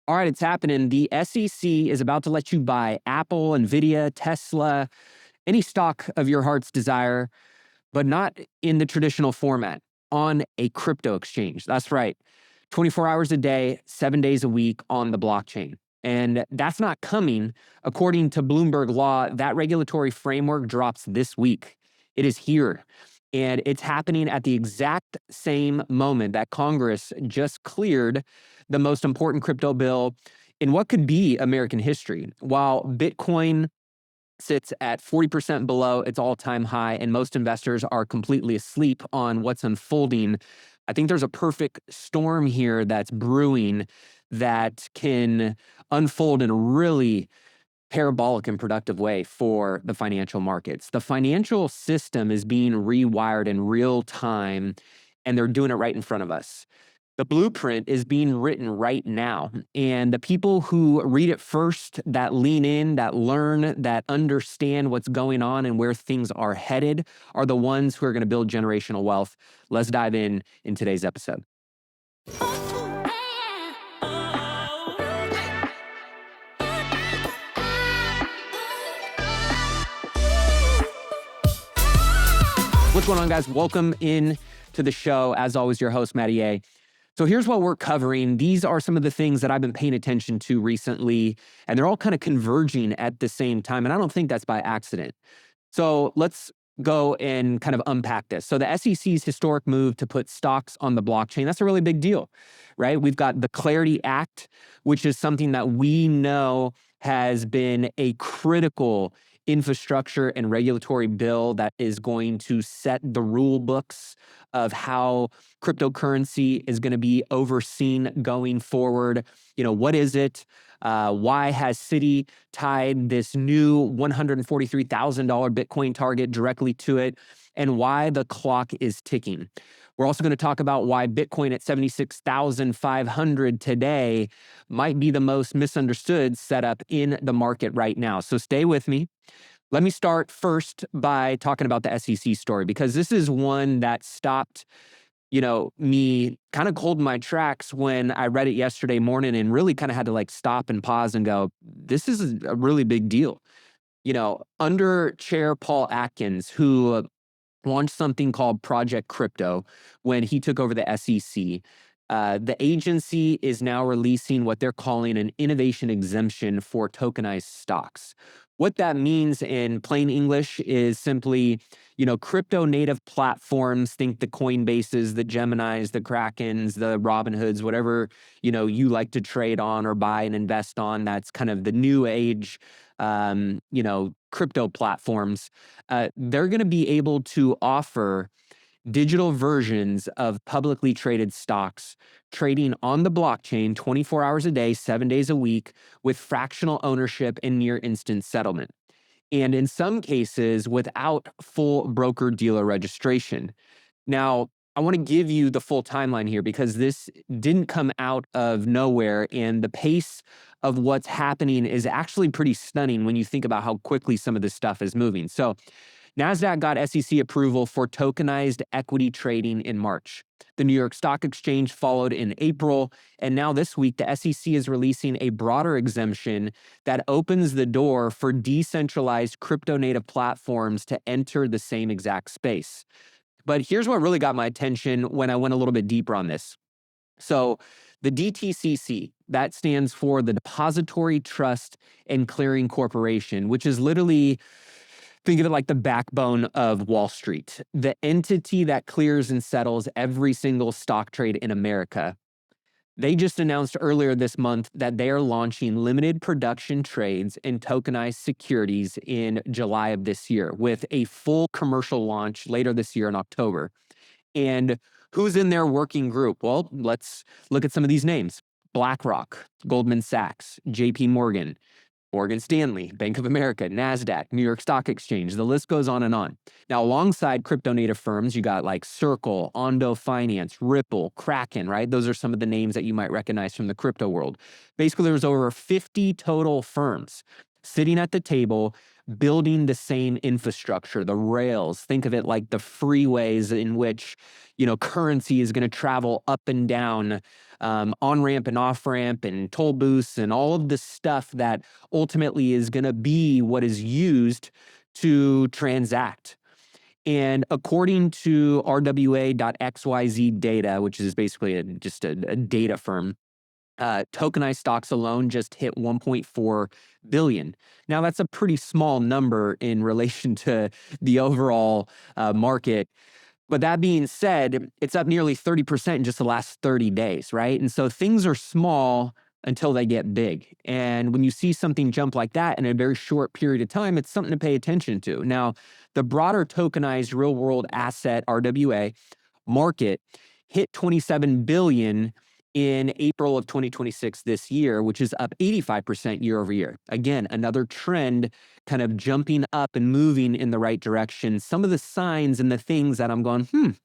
All right, it's happening. The SEC is about to let you buy Apple, Nvidia, Tesla, any stock of your heart's desire, but not in the traditional format, on a crypto exchange. That's right. 24 hours a day, 7 days a week on the blockchain. And that's not coming. According to Bloomberg law, that regulatory framework drops this week. It is here. And it's happening at the exact same moment that Congress just cleared the most important crypto bill in what could be American history. While Bitcoin sits at 40% below its all-time high, and most investors are completely asleep on what's unfolding, I think there's a perfect storm here that's brewing that can unfold in a really parabolic and productive way for the financial markets. The financial system is being rewired in real time, and they're doing it right in front of us. The blueprint is being written right now. And the people who read it first, that lean in, that learn, that understand what's going on and where things are headed, are the ones who are going to build generational wealth. Let's dive in today's episode. What's going on, guys? Welcome in to the show. As always, your host, Matty A. So here's what we're covering. These are some of the things that I've been paying attention to recently, and they're all kind of converging at the same time, and I don't think that's by accident. So let's go and kind of unpack this. So the SEC's historic move to put stocks on the blockchain, that's a really big deal, right? We've got the Clarity Act, which is something that we know has been a critical infrastructure and regulatory bill that is going to set the rule books of how cryptocurrency is going to be overseen going forward. You know, what is it? Why has Citi tied this new $143,000 Bitcoin target directly to it? And why the clock is ticking. We're also going to talk about why Bitcoin at 76,500 today might be the most misunderstood setup in the market right now. So stay with me. Let me start first by talking about the SEC story, because this is one that stopped, me kind of cold in my tracks when I read it yesterday morning and really kind of had to like stop and pause and go, this is a really big deal. Under Chair Paul Atkins, who launched something called Project Crypto when he took over the SEC. The agency is now releasing what they're calling an innovation exemption for tokenized stocks. What that means in plain English is simply, crypto native platforms, think the Coinbases, the Geminis, the Krakens, the Robinhoods, whatever, you like to trade on or buy and invest on. That's kind of the new age, crypto platforms. They're going to be able to offer digital versions of publicly traded stocks trading on the blockchain 24 hours a day, 7 days a week, with fractional ownership and near instant settlement. And in some cases, without full broker-dealer registration. Now, I want to give you the full timeline here because this didn't come out of nowhere, and the pace of what's happening is actually pretty stunning when you think about how quickly some of this stuff is moving. So NASDAQ got SEC approval for tokenized equity trading in March. The New York Stock Exchange followed in April, and now this week, the SEC is releasing a broader exemption that opens the door for decentralized crypto-native platforms to enter the same exact space. But here's what really got my attention when I went a little bit deeper on this. So the DTCC, that stands for the Depository Trust and Clearing Corporation, which is literally, think of it like the backbone of Wall Street, the entity that clears and settles every single stock trade in America. They just announced earlier this month that they are launching limited production trades in tokenized securities in July of this year, with a full commercial launch later this year in October. And who's in their working group? Well, let's look at some of these names. BlackRock, Goldman Sachs, JP Morgan, Morgan Stanley, Bank of America, NASDAQ, New York Stock Exchange, the list goes on and on. Now, alongside crypto native firms, you got like Circle, Ondo Finance, Ripple, Kraken, right? Those are some of the names that you might recognize from the crypto world. Basically, there's over 50 total firms sitting at the table, building the same infrastructure, the rails. Think of it like the freeways in which, currency is going to travel up and down, on-ramp and off-ramp and toll booths and all of the stuff that ultimately is going to be what is used to transact. And according to RWA.XYZ data, which is basically just a data firm, tokenized stocks alone just hit 1.4 billion. Now, that's a pretty small number in relation to the overall market. But that being said, it's up nearly 30% in just the last 30 days, right? And so things are small until they get big. And when you see something jump like that in a very short period of time, it's something to pay attention to. Now, the broader tokenized real world asset, RWA, market hit 27 billion in April of 2026 this year, which is up 85% year over year. Again, another trend kind of jumping up and moving in the right direction. Some of the signs and the things that I'm going,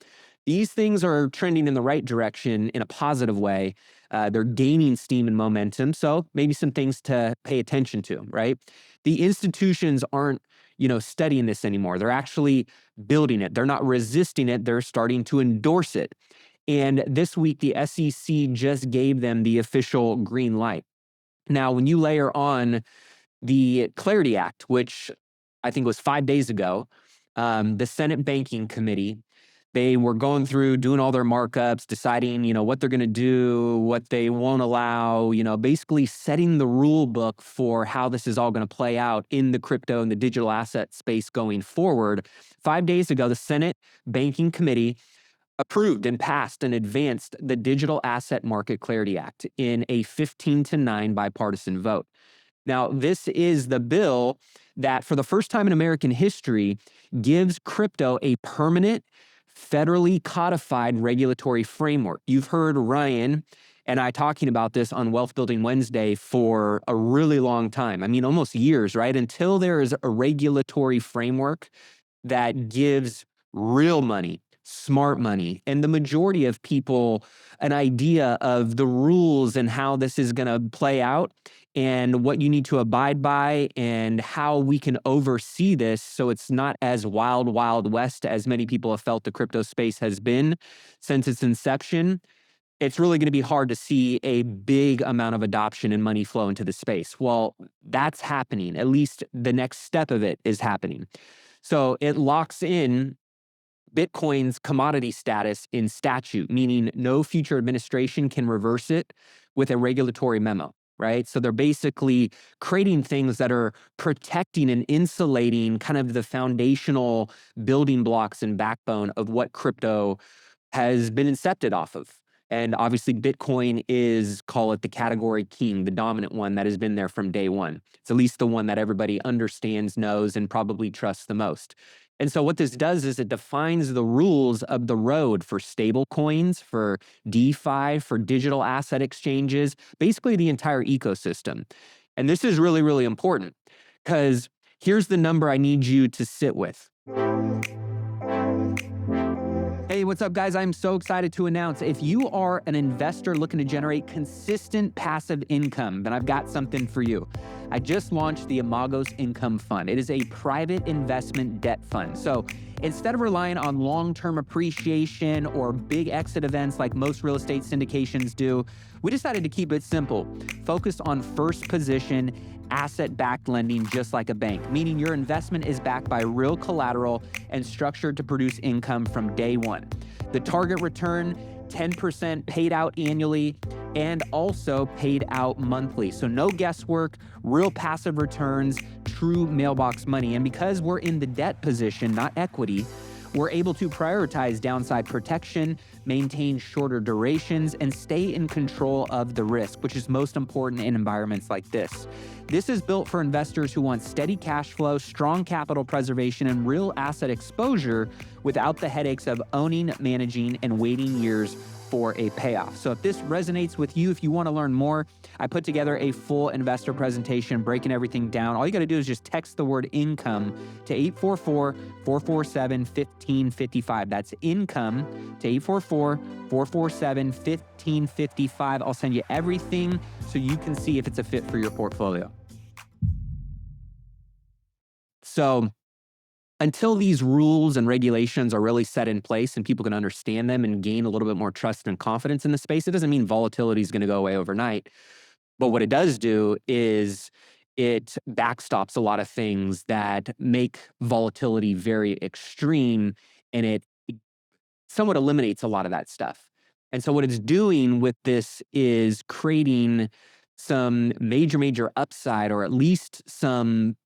these things are trending in the right direction in a positive way. They're gaining steam and momentum. So maybe some things to pay attention to, right? The institutions aren't, studying this anymore. They're actually building it. They're not resisting it. They're starting to endorse it. And this week, the SEC just gave them the official green light. Now, when you layer on the Clarity Act, which I think was 5 days ago, the Senate Banking Committee, they were going through, doing all their markups, deciding, what they're going to do, what they won't allow, basically setting the rule book for how this is all going to play out in the crypto and the digital asset space going forward. 5 days ago, the Senate Banking Committee approved and passed and advanced the Digital Asset Market Clarity Act in a 15-9 bipartisan vote. Now, this is the bill that, for the first time in American history, gives crypto a permanent, federally codified regulatory framework. You've heard Ryan and I talking about this on Wealth Building Wednesday for a really long time. I mean, almost years, right? Until there is a regulatory framework that gives real money, smart money, and the majority of people an idea of the rules and how this is going to play out and what you need to abide by and how we can oversee this so it's not as wild, wild west as many people have felt the crypto space has been since its inception. It's really going to be hard to see a big amount of adoption and money flow into the space. Well, that's happening. At least the next step of it is happening. So it locks in Bitcoin's commodity status in statute, meaning no future administration can reverse it with a regulatory memo, right? So they're basically creating things that are protecting and insulating kind of the foundational building blocks and backbone of what crypto has been incepted off of. And obviously Bitcoin is, call it the category king, the dominant one that has been there from day one. It's at least the one that everybody understands, knows, and probably trusts the most. And so what this does is it defines the rules of the road for stable coins, for DeFi, for digital asset exchanges, basically the entire ecosystem. And this is really, really important because here's the number I need you to sit with. Hey, what's up, guys? I'm so excited to announce if you are an investor looking to generate consistent passive income, then I've got something for you. I just launched the Imagos Income Fund. It is a private investment debt fund. So instead of relying on long-term appreciation or big exit events like most real estate syndications do, we decided to keep it simple, focused on first position asset-backed lending just like a bank, meaning your investment is backed by real collateral and structured to produce income from day one. The target return, 10% paid out annually and also paid out monthly. So no guesswork, real passive returns, true mailbox money. And because we're in the debt position, not equity, we're able to prioritize downside protection, maintain shorter durations, and stay in control of the risk, which is most important in environments like this. This is built for investors who want steady cash flow, strong capital preservation, and real asset exposure without the headaches of owning, managing, and waiting years for a payoff. So if this resonates with you, if you want to learn more, I put together a full investor presentation breaking everything down. All you got to do is just text the word income to 844-447-1555. That's income to 844-447-1555. I'll send you everything so you can see if it's a fit for your portfolio. So until these rules and regulations are really set in place and people can understand them and gain a little bit more trust and confidence in the space, it doesn't mean volatility is going to go away overnight. But what it does do is it backstops a lot of things that make volatility very extreme, and it somewhat eliminates a lot of that stuff. And so what it's doing with this is creating some major upside, or at least some,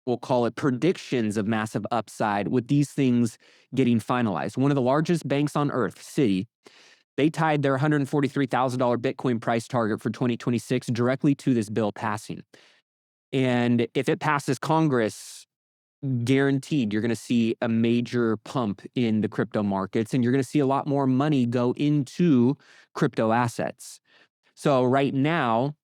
we'll call it predictions of massive upside with these things getting finalized. One of the largest banks on earth, Citi, they tied their $143,000 Bitcoin price target for 2026 directly to this bill passing. And if it passes Congress, guaranteed you're going to see a major pump in the crypto markets, and you're going to see a lot more money go into crypto assets. So right now,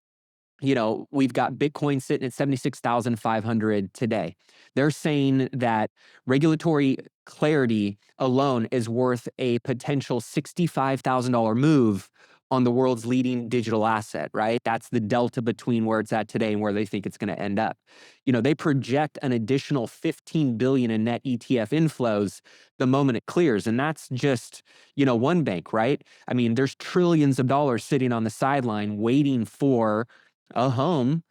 we've got Bitcoin sitting at 76,500 today. They're saying that regulatory clarity alone is worth a potential $65,000 move on the world's leading digital asset, right? That's the delta between where it's at today and where they think it's going to end up. They project an additional 15 billion in net ETF inflows the moment it clears. And that's just, one bank, right? I mean, there's trillions of dollars sitting on the sideline waiting for a home.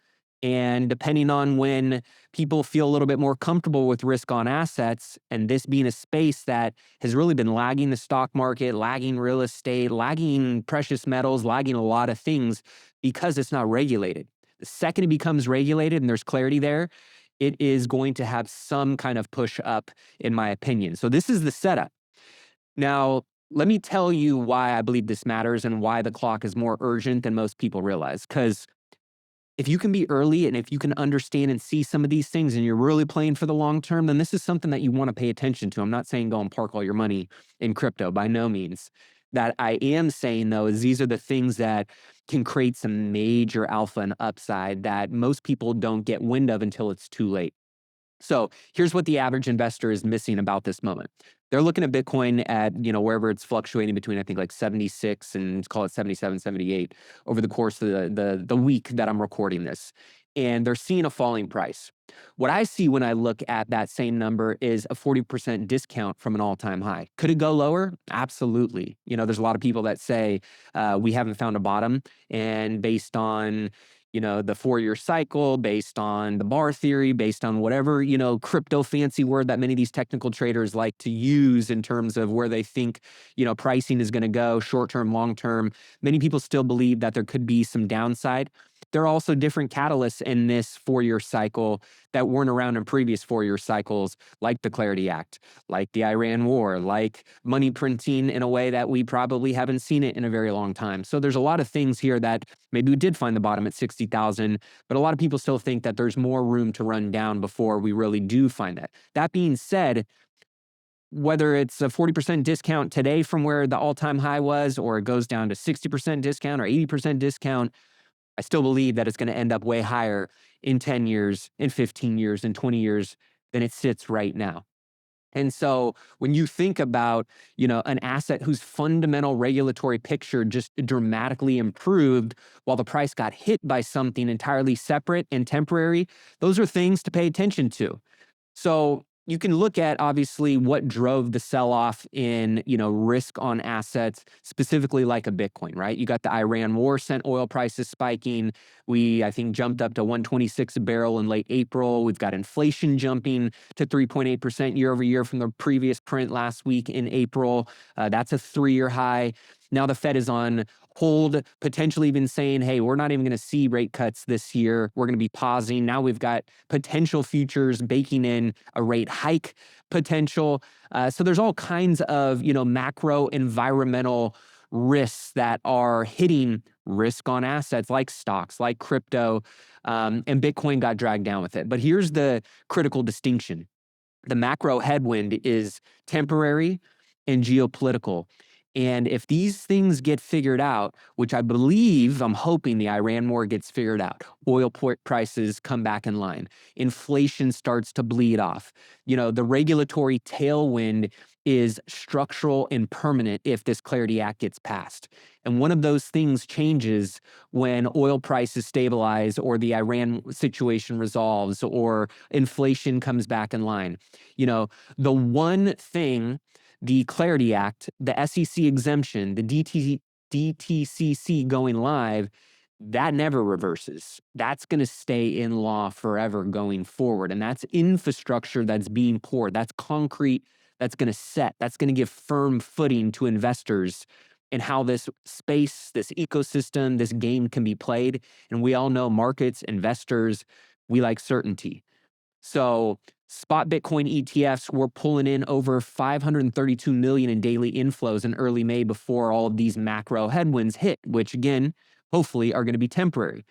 And depending on when people feel a little bit more comfortable with risk on assets, and this being a space that has really been lagging the stock market, lagging real estate, lagging precious metals, lagging a lot of things because it's not regulated. The second it becomes regulated and there's clarity there, it is going to have some kind of push up, in my opinion. So this is the setup. Now, let me tell you why I believe this matters and why the clock is more urgent than most people realize. Because if you can be early and if you can understand and see some of these things and you're really playing for the long term, then this is something that you want to pay attention to. I'm not saying go and park all your money in crypto, by no means. That I am saying, though, is these are the things that can create some major alpha and upside that most people don't get wind of until it's too late. So here's what the average investor is missing about this moment. They're looking at Bitcoin at, wherever it's fluctuating between, I think, like 76 and call it 77, 78 over the course of the week that I'm recording this. And they're seeing a falling price. What I see when I look at that same number is a 40% discount from an all-time high. Could it go lower? Absolutely. There's a lot of people that say we haven't found a bottom, and based on the 4-year cycle, based on the bar theory, based on whatever, crypto fancy word that many of these technical traders like to use in terms of where they think, pricing is going to go short-term, long-term. Many people still believe that there could be some downside. There are also different catalysts in this 4-year cycle that weren't around in previous 4-year cycles, like the Clarity Act, like the Iran war, like money printing in a way that we probably haven't seen it in a very long time. So there's a lot of things here that maybe we did find the bottom at 60,000, but a lot of people still think that there's more room to run down before we really do find that. That being said, whether it's a 40% discount today from where the all-time high was, or it goes down to 60% discount or 80% discount, I still believe that it's going to end up way higher in 10 years, in 15 years, in 20 years than it sits right now. And so when you think about, an asset whose fundamental regulatory picture just dramatically improved while the price got hit by something entirely separate and temporary, those are things to pay attention to. So you can look at, obviously, what drove the sell-off in, risk on assets, specifically like a Bitcoin, right? You got the Iran war sent oil prices spiking. I think, jumped up to 126 a barrel in late April. We've got inflation jumping to 3.8% year over year from the previous print last week in April. That's a 3-year high. Now the Fed is on hold, potentially even saying, hey, we're not even going to see rate cuts this year. We're going to be pausing. Now we've got potential futures baking in a rate hike potential. So there's all kinds of, macro environmental risks that are hitting risk on assets like stocks, like crypto, and Bitcoin got dragged down with it. But here's the critical distinction. The macro headwind is temporary and geopolitical. And if these things get figured out, which I believe, I'm hoping the Iran war gets figured out, oil prices come back in line, inflation starts to bleed off, the regulatory tailwind is structural and permanent if this Clarity Act gets passed. And one of those things changes when oil prices stabilize or the Iran situation resolves or inflation comes back in line. You know, the one thing, the Clarity Act, the SEC exemption, the DTCC going live, that never reverses. That's going to stay in law forever going forward. And that's infrastructure that's being poured. That's concrete that's going to set, that's going to give firm footing to investors in how this space, this ecosystem, this game can be played. And we all know markets, investors, we like certainty. So spot Bitcoin ETFs were pulling in over 532 million in daily inflows in early May before all of these macro headwinds hit, which again, hopefully are going to be temporary.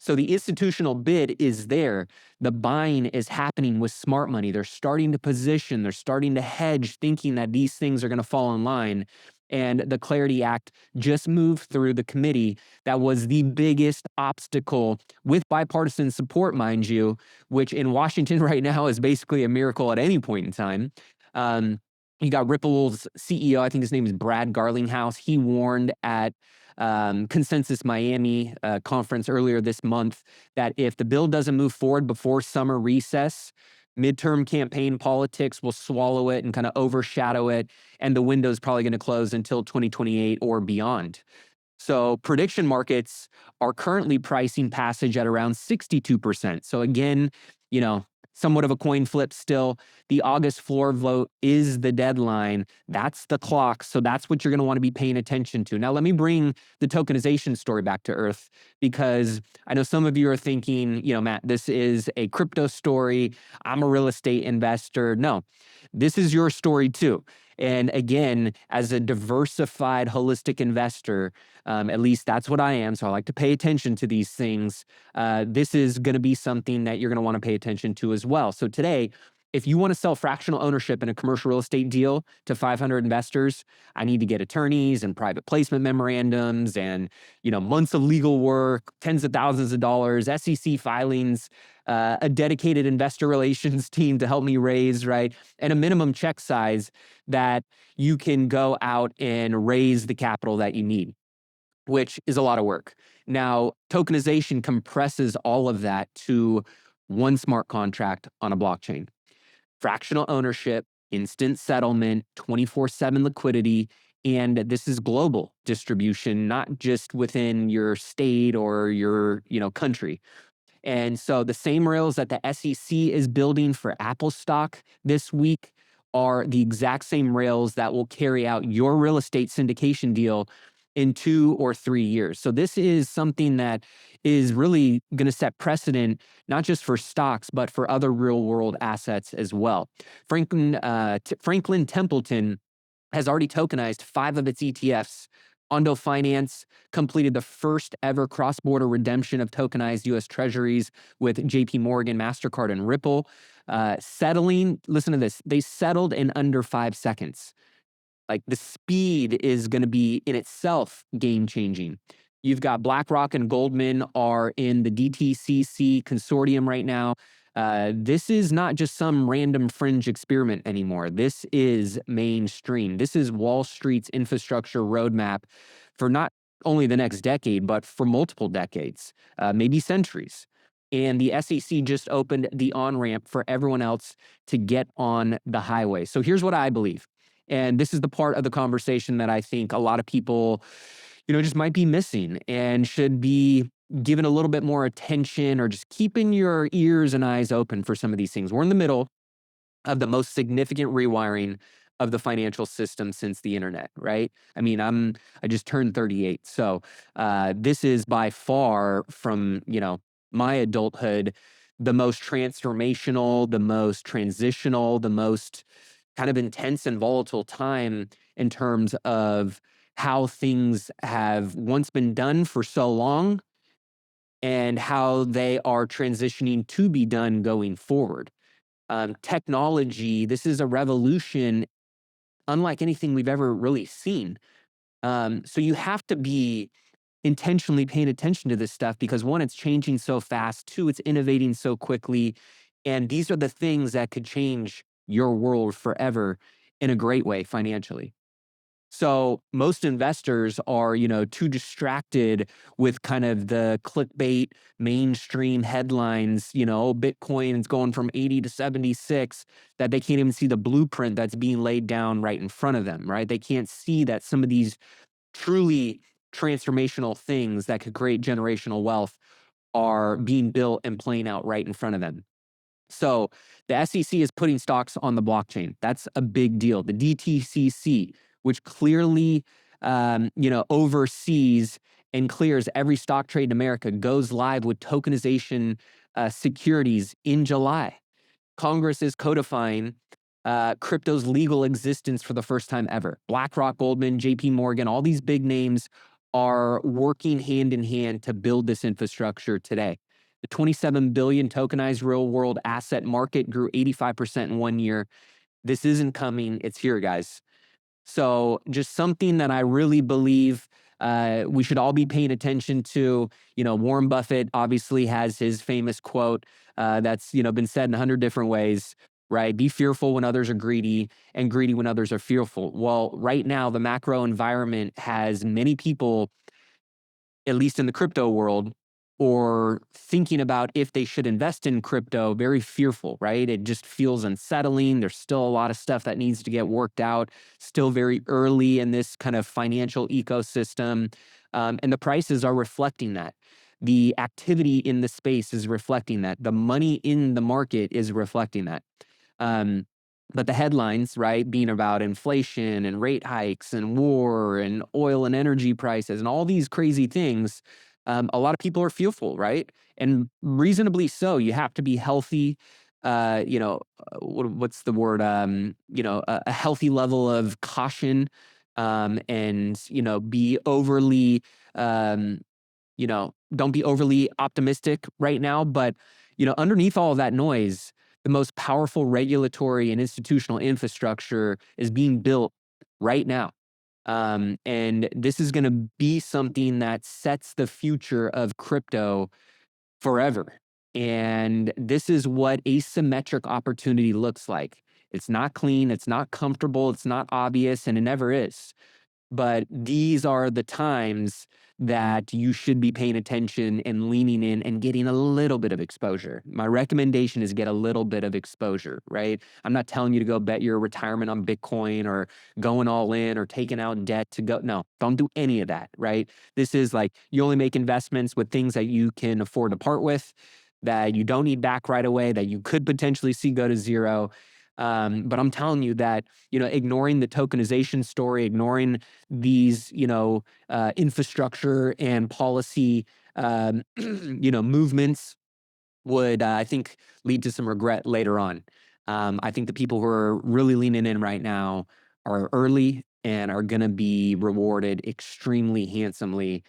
So the institutional bid is there. The buying is happening with smart money. They're starting to position, they're starting to hedge, thinking that these things are going to fall in line. And the Clarity Act just moved through the committee. That was the biggest obstacle with bipartisan support, mind you, which in Washington right now is basically a miracle at any point in time. You got Ripple's CEO, I think his name is Brad Garlinghouse. He warned at Consensus Miami conference earlier this month that if the bill doesn't move forward before summer recess, midterm campaign politics will swallow it and kind of overshadow it, and the window's probably going to close until 2028 or beyond. So prediction markets are currently pricing passage at around 62%. So again, you know, somewhat of a coin flip still. The August floor vote is the deadline. That's the clock. So that's what you're going to want to be paying attention to. Now, let me bring the tokenization story back to earth, because I know some of you are thinking, you know, Matt, this is a crypto story. I'm a real estate investor. No, this is your story too. And again, as a diversified, holistic investor, at least that's what I am. So I like to pay attention to these things. This is going to be something that you're going to want to pay attention to as well. So today, if you want to sell fractional ownership in a commercial real estate deal to 500 investors, I need to get attorneys and private placement memorandums and, you know, months of legal work, tens of thousands of dollars, SEC filings, a dedicated investor relations team to help me raise, right? And a minimum check size that you can go out and raise the capital that you need, which is a lot of work. Now, tokenization compresses all of that to one smart contract on a blockchain. Fractional ownership, instant settlement, 24/7 liquidity, and this is global distribution, not just within your state or your, you know, country. And so the same rails that the SEC is building for Apple stock this week are the exact same rails that will carry out your real estate syndication deal in 2 or 3 years. So this is something that is really going to set precedent, not just for stocks, but for other real world assets as well. Franklin Templeton has already tokenized 5 of its ETFs. Ondo Finance completed the first ever cross-border redemption of tokenized U.S. Treasuries with JP Morgan, MasterCard, and Ripple. Settling, listen to this, they settled in under 5 seconds. Like, the speed is going to be in itself game-changing. You've got BlackRock and Goldman are in the DTCC consortium right now. This is not just some random fringe experiment anymore. This is mainstream. This is Wall Street's infrastructure roadmap for not only the next decade, but for multiple decades, maybe centuries. And the SEC just opened the on-ramp for everyone else to get on the highway. So here's what I believe. And this is the part of the conversation that I think a lot of people, you know, just might be missing and should be given a little bit more attention, or just keeping your ears and eyes open for some of these things. We're in the middle of the most significant rewiring of the financial system since the internet, right? I mean, I just turned 38. So this is by far from, you know, my adulthood, the most transformational, the most transitional, the most kind of intense and volatile time in terms of how things have once been done for so long and how they are transitioning to be done going forward. Technology, this is a revolution unlike anything we've ever really seen. So you have to be intentionally paying attention to this stuff because, one, it's changing so fast. Two, it's innovating so quickly. And these are the things that could change your world forever in a great way financially. So most investors are, too distracted with kind of the clickbait mainstream headlines, Bitcoin is going from 80 to 76, that they can't even see the blueprint that's being laid down right in front of them, right? They can't see that some of these truly transformational things that could create generational wealth are being built and playing out right in front of them. So the SEC is putting stocks on the blockchain. That's a big deal. The DTCC, which clearly, oversees and clears every stock trade in America, goes live with tokenization securities in July. Congress is codifying crypto's legal existence for the first time ever. BlackRock, Goldman, JP Morgan, all these big names are working hand in hand to build this infrastructure today. The 27 billion tokenized real world asset market grew 85% in 1 year. This isn't coming, it's here, guys. So just something that I really believe we should all be paying attention to. Warren Buffett obviously has his famous quote that's been said in 100 different ways, right? Be fearful when others are greedy and greedy when others are fearful. Well, right now, the macro environment has many people, at least in the crypto world, or thinking about if they should invest in crypto, very fearful, right? It just feels unsettling. There's still a lot of stuff that needs to get worked out, still very early in this kind of financial ecosystem. And the prices are reflecting that. The activity in the space is reflecting that. The money in the market is reflecting that. But the headlines, right, being about inflation and rate hikes and war and oil and energy prices and all these crazy things, a lot of people are fearful, right? And reasonably so. You have to be healthy. What's the word? A healthy level of caution, and be overly, don't be overly optimistic right now. But underneath all of that noise, the most powerful regulatory and institutional infrastructure is being built right now. And this is going to be something that sets the future of crypto forever. And this is what asymmetric opportunity looks like. It's not clean, it's not comfortable, it's not obvious, and it never is. But these are the times that you should be paying attention and leaning in and getting a little bit of exposure. My recommendation is get a little bit of exposure, right? I'm not telling you to go bet your retirement on Bitcoin or going all in or taking out debt to go. No, don't do any of that, right? This is like you only make investments with things that you can afford to part with, that you don't need back right away, that you could potentially see go to zero. But I'm telling you that, ignoring the tokenization story, ignoring these, infrastructure and policy, movements would, I think, lead to some regret later on. I think the people who are really leaning in right now are early and are going to be rewarded extremely handsomely.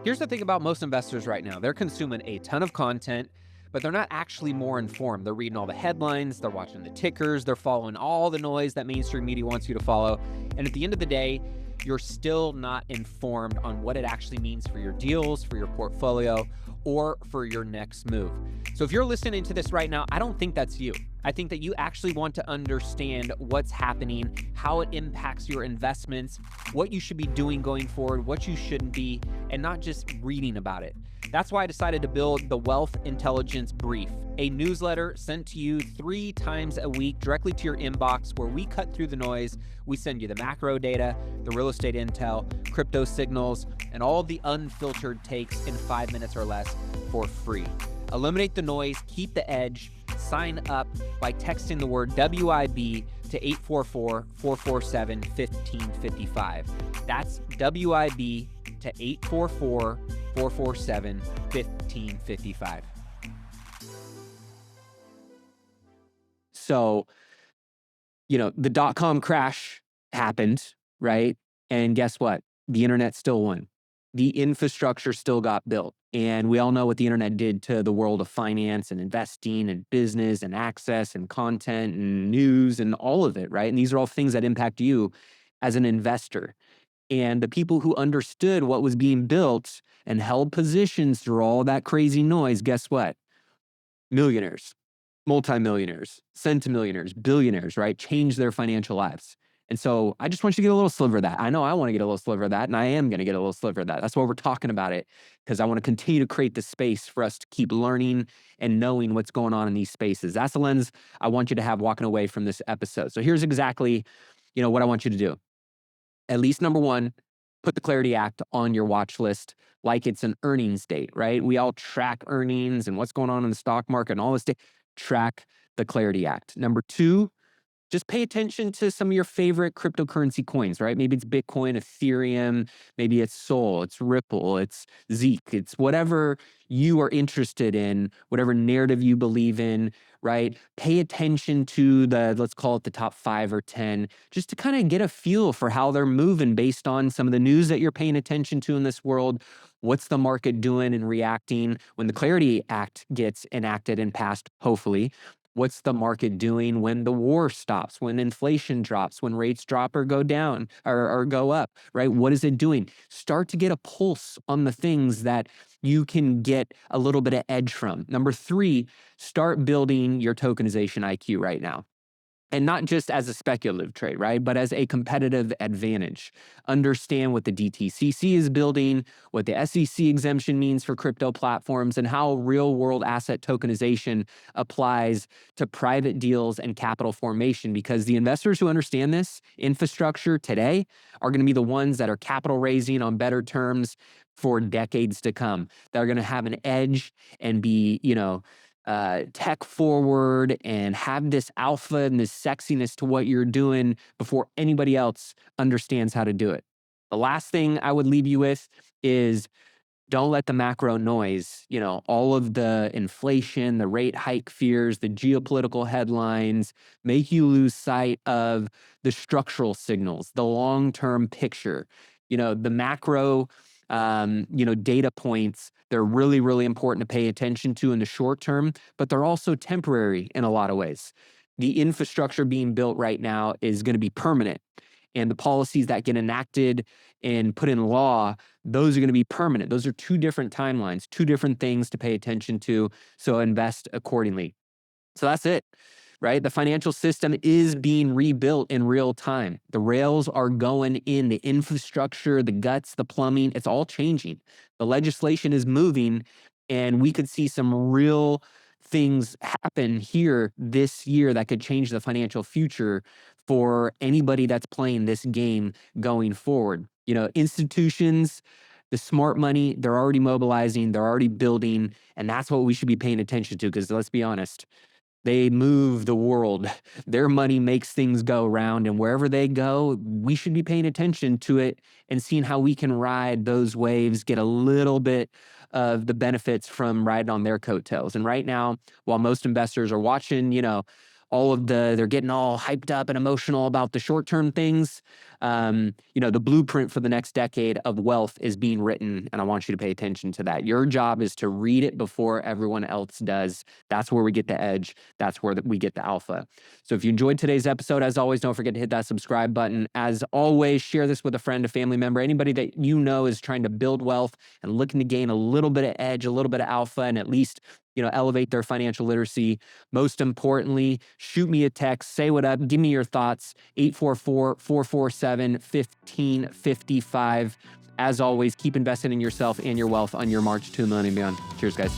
Here's the thing about most investors right now. They're consuming a ton of content, but they're not actually more informed. They're reading all the headlines, they're watching the tickers, they're following all the noise that mainstream media wants you to follow. And at the end of the day, you're still not informed on what it actually means for your deals, for your portfolio, or for your next move. So if you're listening to this right now, I don't think that's you. I think that you actually want to understand what's happening, how it impacts your investments, what you should be doing going forward, what you shouldn't be, and not just reading about it. That's why I decided to build the Wealth Intelligence Brief, a newsletter sent to you 3 times a week directly to your inbox, where we cut through the noise. We send you the macro data, the real estate intel, crypto signals, and all the unfiltered takes in 5 minutes or less for free. Eliminate the noise, keep the edge. Sign up by texting the word WIB to 844-447-1555. That's WIB to 844-447-1555. So, the dot-com crash happened, right? And guess what? The internet still won. The infrastructure still got built. And we all know what the internet did to the world of finance and investing and business and access and content and news and all of it, right? And these are all things that impact you as an investor. And the people who understood what was being built and held positions through all that crazy noise, guess what? Millionaires, multimillionaires, centimillionaires, billionaires, right? Changed their financial lives. And so I just want you to get a little sliver of that. I know I want to get a little sliver of that, and I am going to get a little sliver of that. That's why we're talking about it, because I want to continue to create the space for us to keep learning and knowing what's going on in these spaces. That's the lens I want you to have walking away from this episode. So here's exactly, what I want you to do. At least number one, put the Clarity Act on your watch list like it's an earnings date, right? We all track earnings and what's going on in the stock market and all this. Track the Clarity Act. Number two, just pay attention to some of your favorite cryptocurrency coins, right? Maybe it's Bitcoin, Ethereum, maybe it's Sol, it's Ripple, it's Zeke, it's whatever you are interested in, whatever narrative you believe in, right? Pay attention to let's call it the top 5 or 10, just to kind of get a feel for how they're moving based on some of the news that you're paying attention to in this world. What's the market doing and reacting when the Clarity Act gets enacted and passed, hopefully? What's the market doing when the war stops, when inflation drops, when rates drop or go down or go up, right? What is it doing? Start to get a pulse on the things that you can get a little bit of edge from. Number 3, start building your tokenization IQ right now. And not just as a speculative trade, right? But as a competitive advantage. Understand what the DTCC is building, what the SEC exemption means for crypto platforms, and how real world asset tokenization applies to private deals and capital formation. Because the investors who understand this infrastructure today are going to be the ones that are capital raising on better terms for decades to come. They're going to have an edge and be, tech forward and have this alpha and this sexiness to what you're doing before anybody else understands how to do it. The last thing I would leave you with is don't let the macro noise, all of the inflation, the rate hike fears, the geopolitical headlines make you lose sight of the structural signals, the long-term picture. The macro data points, they're really, really important to pay attention to in the short term, but they're also temporary in a lot of ways. The infrastructure being built right now is going to be permanent. And the policies that get enacted and put in law, those are going to be permanent. Those are 2 different timelines, 2 different things to pay attention to. So invest accordingly. So that's it. Right? The financial system is being rebuilt in real time. The rails are going in, the infrastructure, the guts, the plumbing, it's all changing. The legislation is moving, and we could see some real things happen here this year that could change the financial future for anybody that's playing this game going forward. Institutions, the smart money, they're already mobilizing, they're already building, and that's what we should be paying attention to, because let's be honest, they move the world. Their money makes things go round, and wherever they go, we should be paying attention to it and seeing how we can ride those waves, get a little bit of the benefits from riding on their coattails. And right now, while most investors are watching, they're getting all hyped up and emotional about the short-term things. The blueprint for the next decade of wealth is being written, and I want you to pay attention to that. Your job is to read it before everyone else does. That's where we get the edge. That's where we get the alpha. So if you enjoyed today's episode, as always, don't forget to hit that subscribe button. As always, share this with a friend, a family member, anybody that you know is trying to build wealth and looking to gain a little bit of edge, a little bit of alpha, and at least elevate their financial literacy. Most importantly, shoot me a text, say what up, give me your thoughts, 844-447-1555. As always, keep investing in yourself and your wealth on your march to $1 million and beyond. Cheers, guys.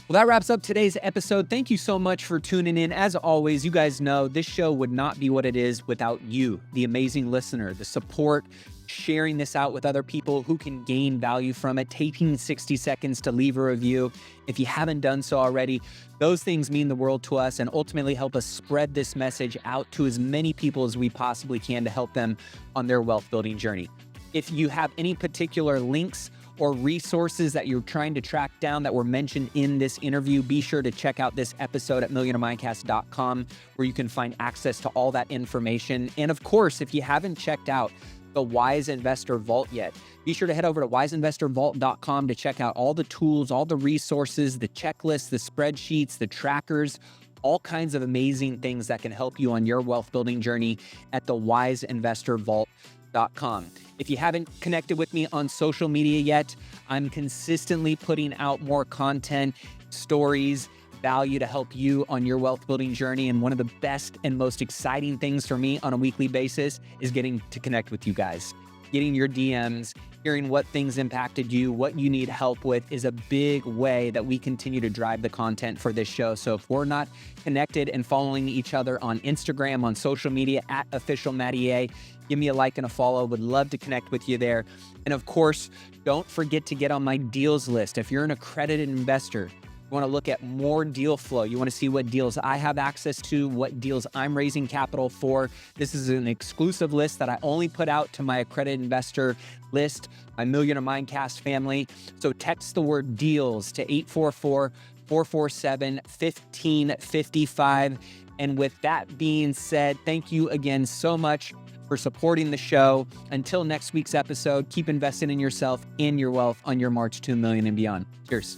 Well, that wraps up today's episode. Thank you so much for tuning in. As always, you guys know this show would not be what it is without you, the amazing listener, the support, sharing this out with other people who can gain value from it, taking 60 seconds to leave a review. If you haven't done so already, those things mean the world to us and ultimately help us spread this message out to as many people as we possibly can to help them on their wealth building journey. If you have any particular links or resources that you're trying to track down that were mentioned in this interview, be sure to check out this episode at millionairemindcast.com, where you can find access to all that information. And of course, if you haven't checked out the Wise Investor Vault yet, be sure to head over to wiseinvestorvault.com to check out all the tools, all the resources, the checklists, the spreadsheets, the trackers, all kinds of amazing things that can help you on your wealth building journey at the wiseinvestorvault.com. If you haven't connected with me on social media yet, I'm consistently putting out more content, stories, value to help you on your wealth building journey. And one of the best and most exciting things for me on a weekly basis is getting to connect with you guys. Getting your DMs, hearing what things impacted you, what you need help with is a big way that we continue to drive the content for this show. So if we're not connected and following each other on Instagram, on social media, at official Matty A, give me a like and a follow. Would love to connect with you there. And of course, don't forget to get on my deals list. If you're an accredited investor, you want to look at more deal flow. You want to see what deals I have access to, what deals I'm raising capital for. This is an exclusive list that I only put out to my accredited investor list, my Millionaire Mindcast family. So text the word deals to 844-447-1555. And with that being said, thank you again so much for supporting the show. Until next week's episode, keep investing in yourself and your wealth on your march to $1 million and beyond. Cheers.